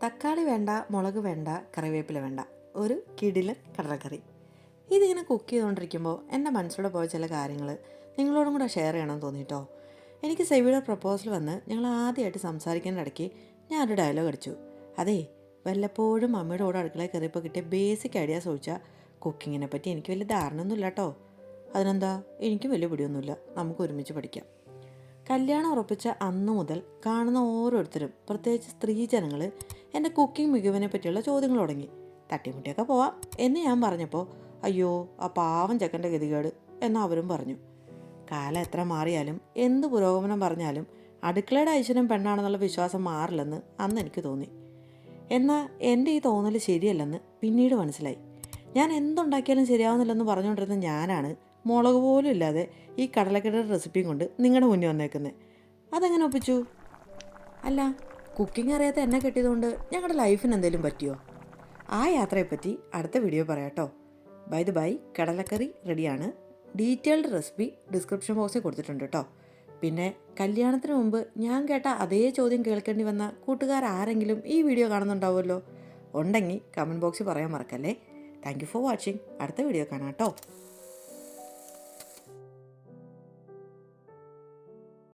തക്കാളി വേണ്ട, മുളക് വേണ്ട, കറിവേപ്പില വേണ്ട, ഒരു കിടിലൻ കടലക്കറി. ഇതിങ്ങനെ കുക്ക് ചെയ്തുകൊണ്ടിരിക്കുമ്പോൾ എൻ്റെ മനസ്സിലൂടെ പോയ ചില കാര്യങ്ങൾ നിങ്ങളോടും കൂടെ ഷെയർ ചെയ്യണമെന്ന് തോന്നിയിട്ടോ. എനിക്ക് സെവിയുടെ പ്രപ്പോസൽ വന്ന് ഞങ്ങൾ ആദ്യമായിട്ട് സംസാരിക്കേണ്ട ഇടയ്ക്ക് ഞാൻ ഒരു ഡയലോഗ് അടിച്ചു. അതേ, വല്ലപ്പോഴും അമ്മയുടെ കൂടെ അടുക്കളയിൽ കയറിയപ്പോൾ കിട്ടിയ ബേസിക് ഐഡിയാസ് ചോദിച്ചാൽ കുക്കിങ്ങിനെ പറ്റി എനിക്ക് വലിയ ധാരണയൊന്നുമില്ല കേട്ടോ. അതിനെന്താ, എനിക്കും വലിയ പിടിയൊന്നുമില്ല, നമുക്ക് ഒരുമിച്ച് പഠിക്കാം. കല്യാണം ഉറപ്പിച്ച അന്നു മുതൽ കാണുന്ന ഓരോരുത്തരും, പ്രത്യേകിച്ച് സ്ത്രീജനങ്ങൾ, എൻ്റെ കുക്കിംഗ് മികവിനെ പറ്റിയുള്ള ചോദ്യങ്ങൾ തുടങ്ങി. തട്ടിമുട്ടിയൊക്കെ പോവാം എന്ന് ഞാൻ പറഞ്ഞപ്പോൾ, അയ്യോ ആ പാവം ചെക്കൻ്റെ ഗതികേട് എന്ന് അവരും പറഞ്ഞു. കാലം എത്ര മാറിയാലും എന്ത് പുരോഗമനം പറഞ്ഞാലും അടുക്കളയുടെ ഐശ്വര്യം പെണ്ണാണെന്നുള്ള വിശ്വാസം മാറില്ലെന്ന് അന്ന് എനിക്ക് തോന്നി. എന്നാൽ എൻ്റെ ഈ തോന്നൽ ശരിയല്ലെന്ന് പിന്നീട് മനസ്സിലായി. ഞാൻ എന്തുണ്ടാക്കിയാലും ശരിയാവുന്നില്ലെന്ന് പറഞ്ഞുകൊണ്ടിരുന്ന ഞാനാണ് മുളക് പോലും ഇല്ലാതെ ഈ കടലക്കറിയുടെ റെസിപ്പിയും കൊണ്ട് നിങ്ങളുടെ മുന്നിൽ വന്നേക്കുന്നത്. അതെങ്ങനെ ഒപ്പിച്ചു? അല്ല, കുക്കിംഗ് അറിയാത്ത എന്നെ കെട്ടിയതുകൊണ്ട് ഞങ്ങളുടെ ലൈഫിന് എന്തെങ്കിലും പറ്റിയോ? ആ യാത്രയെപ്പറ്റി അടുത്ത വീഡിയോ പറയാം കേട്ടോ. ബൈ കടലക്കറി റെഡിയാണ്. ഡീറ്റെയിൽഡ് റെസിപ്പി ഡിസ്ക്രിപ്ഷൻ ബോക്സിൽ കൊടുത്തിട്ടുണ്ട് കേട്ടോ. പിന്നെ കല്യാണത്തിന് മുമ്പ് ഞാൻ കേട്ട അതേ ചോദ്യം കേൾക്കേണ്ടി വന്ന കൂട്ടുകാരാരെങ്കിലും ഈ വീഡിയോ കാണുന്നുണ്ടാവുമല്ലോ. ഉണ്ടെങ്കിൽ കമൻറ്റ് ബോക്സിൽ പറയാൻ മറക്കല്ലേ. Thank you for watching. അടുത്ത വീഡിയോ കാണാം കേട്ടോ.